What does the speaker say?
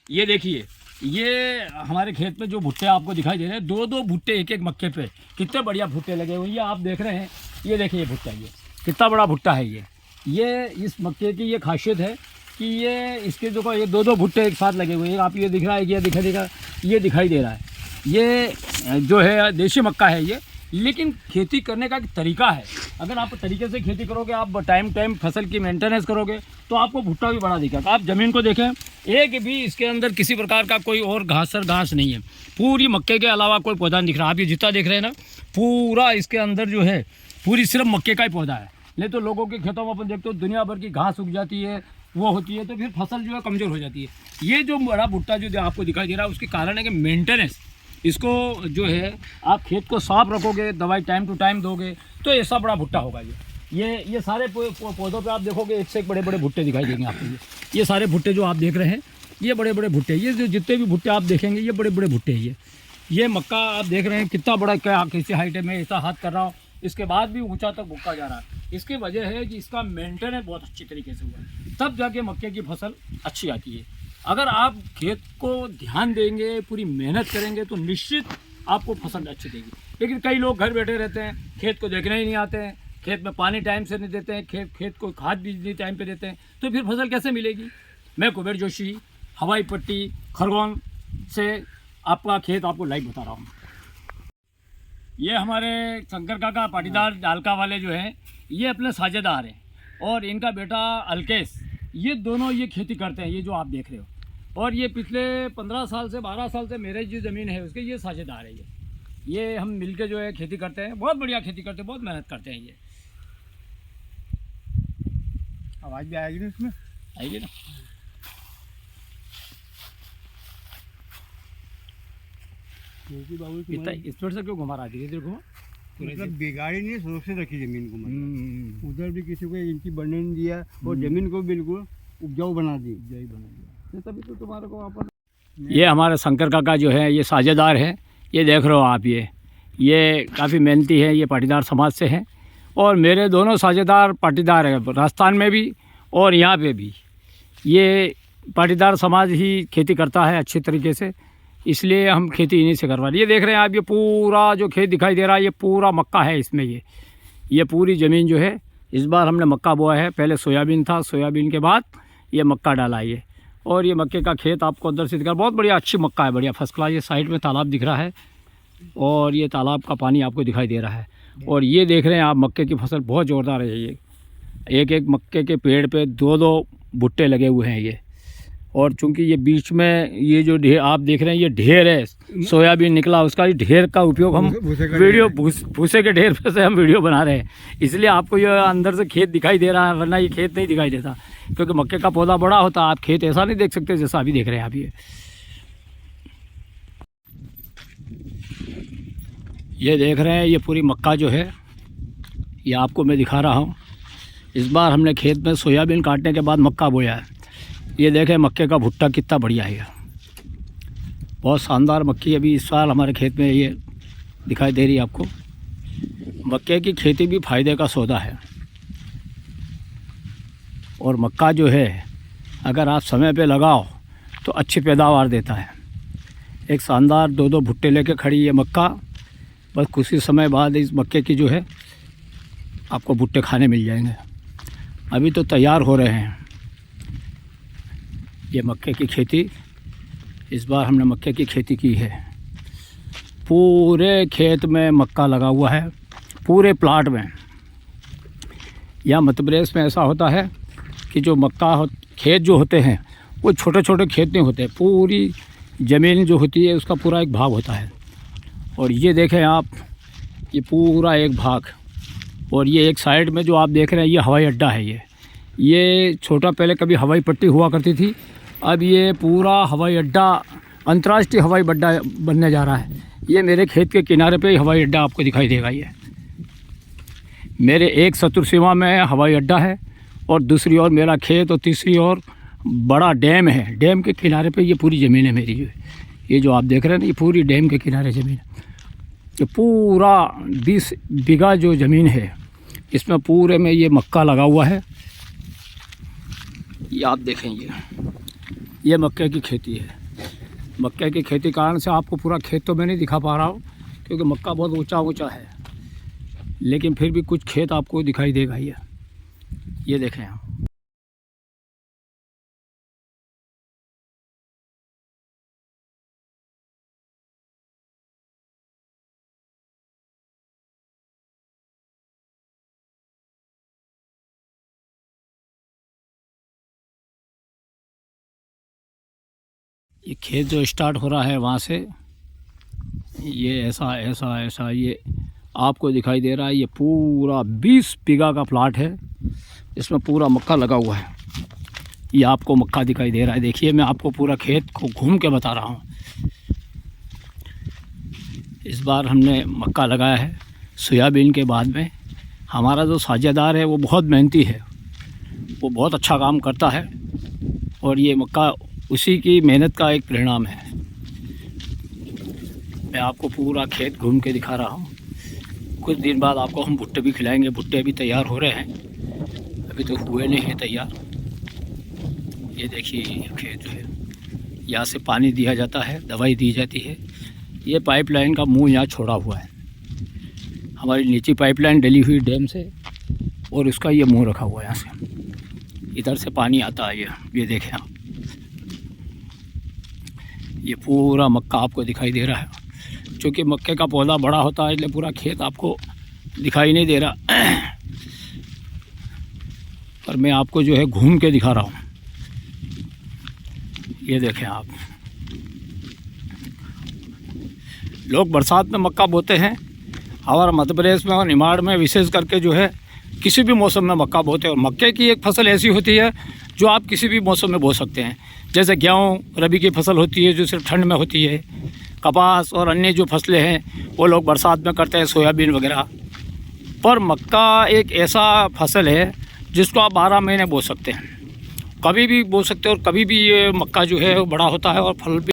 ये देखिए, ये हमारे खेत में जो भुट्टे आपको दिखाई दे रहे हैं, 2-2 भुट्टे एक एक मक्के पे, कितने बढ़िया भुट्टे लगे हुए हैं। ये आप देख रहे हैं, ये देखिए ये भुट्टा, ये कितना बड़ा भुट्टा है। ये इस मक्के की ये खासियत है कि ये इसके जो ये 2-2 भुट्टे एक साथ लगे हुए हैं। आप ये दिख रहा है, ये दिखाई दे रहा है। ये जो है देसी मक्का है ये, लेकिन खेती करने का एक तरीका है। अगर आप तरीके से खेती करोगे, आप टाइम फसल की मेंटेनेंस करोगे, तो आपको भुट्टा भी बड़ा दिखेगा। आप ज़मीन को देखें, एक भी इसके अंदर किसी प्रकार का कोई और घास नहीं है। पूरी मक्के के अलावा कोई पौधा नहीं दिख रहा। आप ये जितना देख रहे हैं ना, पूरा इसके अंदर जो है पूरी सिर्फ मक्के का ही पौधा है। नहीं तो लोगों के खेतों में अपन देखते हो दुनिया भर की घास उग जाती है, वो होती है, तो फिर फसल जो है कमज़ोर हो जाती है। ये जो बड़ा भुट्टा जो आपको दिखाई दे रहा है, उसके कारण है कि मेंटेनेंस, इसको जो है आप खेत को साफ रखोगे, दवाई टाइम टू टाइम दोगे, तो ऐसा बड़ा भुट्टा होगा। ये सारे पौधों पे आप देखोगे एक से एक बड़े बड़े भुट्टे दिखाई देंगे आपको। ये सारे भुट्टे जो आप देख रहे हैं, ये बड़े बड़े भुट्टे, ये जो जितने भी भुट्टे आप देखेंगे, ये बड़े बड़े भुट्टे हैं। ये मक्का आप देख रहे हैं कितना बड़ा, क्या कैसी हाइट है, मैं ऐसा हाथ कर रहा हूँ, इसके बाद भी ऊंचा तक भुक्का जा रहा है। इसकी वजह है कि इसका मेंटेनेंस बहुत अच्छी तरीके से हुआ है, तब जाके मक्के की फसल अच्छी आती है। अगर आप खेत को ध्यान देंगे, पूरी मेहनत करेंगे, तो निश्चित आपको फसल अच्छी देगी। लेकिन कई लोग घर बैठे रहते हैं, खेत को देखने ही नहीं आते हैं, खेत में पानी टाइम से नहीं देते हैं, खेत को खाद भी नहीं टाइम पे देते हैं, तो फिर फसल कैसे मिलेगी। मैं कुबेर जोशी, हवाई पट्टी, खरगोन से आपका खेत आपको लाइव बता रहा हूँ। ये हमारे शंकर काका पाटीदार डालका वाले जो हैं, ये अपने साझेदार हैं, और इनका बेटा अलकेश, ये दोनों ये खेती करते हैं, ये जो आप देख रहे हो। और ये पिछले 15 साल से 12 साल से मेरे जो ज़मीन है उसके ये साझेदार है। ये हम मिलके जो है खेती करते हैं, बहुत बढ़िया खेती करते हैं, बहुत मेहनत करते हैं। ये आवाज़ भी आएगी ना इसमें, आएगी ना। इतना स्पीड से क्यों घुमा रहा है, धीरे धीरे घुमा, मतलब बिगाड़ी नहीं, सोच से रखी ज़मीन को। मतलब उधर भी किसी को 1 इंची बढ़ने नहीं दिया, और ज़मीन को बिल्कुल उपजाऊ बना दी। तभी तो तुम्हारे को वापस। ये हमारे शंकर काका जो है, ये साझेदार है। ये देख रहे हो आप, ये काफ़ी मेहनती है, ये पाटीदार समाज से हैं, और मेरे दोनों साझेदार पाटीदार हैं, राजस्थान में भी और यहाँ पे भी। ये पाटीदार समाज ही खेती करता है अच्छी तरीके से, इसलिए हम खेती इन्हीं से करवा रहे। ये देख रहे हैं आप, ये पूरा जो खेत दिखाई दे रहा है, ये पूरा मक्का है इसमें। ये पूरी ज़मीन जो है, इस बार हमने मक्का बोया है। पहले सोयाबीन था, सोयाबीन के बाद ये मक्का डाला है। और ये मक्के का खेत आपको अंदर से दिखा, बहुत बढ़िया अच्छी मक्का है, बढ़िया फर्स्ट क्लास। ये साइड में तालाब दिख रहा है, और ये तालाब का पानी आपको दिखाई दे रहा है। और ये देख रहे हैं आप, मक्के की फसल बहुत ज़ोरदार है। ये एक एक मक्के के पेड़ पे 2-2 भुट्टे लगे हुए हैं ये। और चूंकि ये बीच में ये जो ढेर आप देख रहे हैं, ये ढेर है, सोयाबीन निकला उसका, ढेर का उपयोग हम वीडियो भूसे के ढेर पे से हम वीडियो बना रहे हैं, इसलिए आपको ये अंदर से खेत दिखाई दे रहा है, वरना ये खेत नहीं दिखाई देता, क्योंकि मक्के का पौधा बड़ा होता है। आप खेत ऐसा नहीं देख सकते जैसा अभी देख रहे हैं आप। ये देख रहे हैं, ये पूरी मक्का जो है, ये आपको मैं दिखा रहा हूँ। इस बार हमने खेत में सोयाबीन काटने के बाद मक्का बोया है। ये देखें मक्के का भुट्टा कितना बढ़िया है, बहुत शानदार मक्की अभी इस साल हमारे खेत में ये दिखाई दे रही है आपको। मक्के की खेती भी फ़ायदे का सौदा है, और मक्का जो है अगर आप समय पे लगाओ तो अच्छी पैदावार देता है। एक शानदार 2-2 भुट्टे लेके खड़ी ये मक्का, बस कुछ ही समय बाद इस मक्के की जो है आपको भुट्टे खाने मिल जाएंगे। अभी तो तैयार हो रहे हैं ये मक्के की खेती। इस बार हमने मक्के की खेती की है, पूरे खेत में मक्का लगा हुआ है, पूरे प्लाट में। यहाँ मध्य प्रदेश में ऐसा होता है कि जो मक्का खेत जो होते हैं वो छोटे छोटे खेत नहीं होते, पूरी ज़मीन जो होती है उसका पूरा एक भाग होता है। और ये देखें आप, ये पूरा एक भाग, और ये एक साइड में जो आप देख रहे हैं ये हवाई अड्डा है। ये छोटा पहले कभी हवाई पट्टी हुआ करती थी, अब ये पूरा हवाई अड्डा, अंतर्राष्ट्रीय हवाई अड्डा बनने जा रहा है। ये मेरे खेत के किनारे पे हवाई अड्डा आपको दिखाई देगा। ये मेरे एक शत्रु सीमा में हवाई अड्डा है, और दूसरी ओर मेरा खेत, और तीसरी ओर बड़ा डैम है। डैम के किनारे पे ये पूरी ज़मीन है मेरी। ये जो आप देख रहे हैं ना, ये पूरी डैम के किनारे ज़मीन है। ये पूरा 20 बीघा जो ज़मीन है, इसमें पूरे में ये मक्का लगा हुआ है। ये आप देखें, ये मक्के की खेती है। मक्के की खेती कारण से आपको पूरा खेत तो मैं नहीं दिखा पा रहा हूँ क्योंकि मक्का बहुत ऊंचा ऊंचा है, लेकिन फिर भी कुछ खेत आपको दिखाई देगा। ये देखें आप। ये खेत जो स्टार्ट हो रहा है वहाँ से, ये ऐसा ऐसा ऐसा ये आपको दिखाई दे रहा है। ये पूरा 20 बीघा का प्लाट है, इसमें पूरा मक्का लगा हुआ है। ये आपको मक्का दिखाई दे रहा है। देखिए मैं आपको पूरा खेत को घूम के बता रहा हूँ। इस बार हमने मक्का लगाया है सोयाबीन के बाद में। हमारा जो साझेदार है वो बहुत मेहनती है, वो बहुत अच्छा काम करता है और ये मक्का उसी की मेहनत का एक परिणाम है। मैं आपको पूरा खेत घूम के दिखा रहा हूँ। कुछ दिन बाद आपको हम भुट्टे भी खिलाएंगे। भुट्टे भी तैयार हो रहे हैं, अभी तो हुए नहीं हैं तैयार। ये देखिए खेत जो है, यहाँ से पानी दिया जाता है, दवाई दी जाती है। ये पाइपलाइन का मुंह यहाँ छोड़ा हुआ है, हमारी नीचे पाइपलाइन डली हुई डैम से, और इसका ये मुंह रखा हुआ है। यहाँ से इधर से पानी आता है। ये देखें आप, ये पूरा मक्का आपको दिखाई दे रहा है। क्योंकि मक्के का पौधा बड़ा होता है इसलिए पूरा खेत आपको दिखाई नहीं दे रहा, पर मैं आपको जो है घूम के दिखा रहा हूँ। ये देखें आप, लोग बरसात में मक्का बोते हैं। हमारे मध्य प्रदेश में और निमाड़ में विशेष करके जो है किसी भी मौसम में मक्का बोते हैं। और मक्के की एक फसल ऐसी होती है जो आप किसी भी मौसम में बो सकते हैं। जैसे गेहूँ रबी की फसल होती है जो सिर्फ ठंड में होती है। कपास और अन्य जो फसलें हैं वो लोग बरसात में करते हैं, सोयाबीन वगैरह। पर मक्का एक ऐसा फसल है जिसको आप 12 महीने बो सकते हैं, कभी भी बो सकते हैं। और कभी भी ये मक्का जो है वो बड़ा होता है और फल भी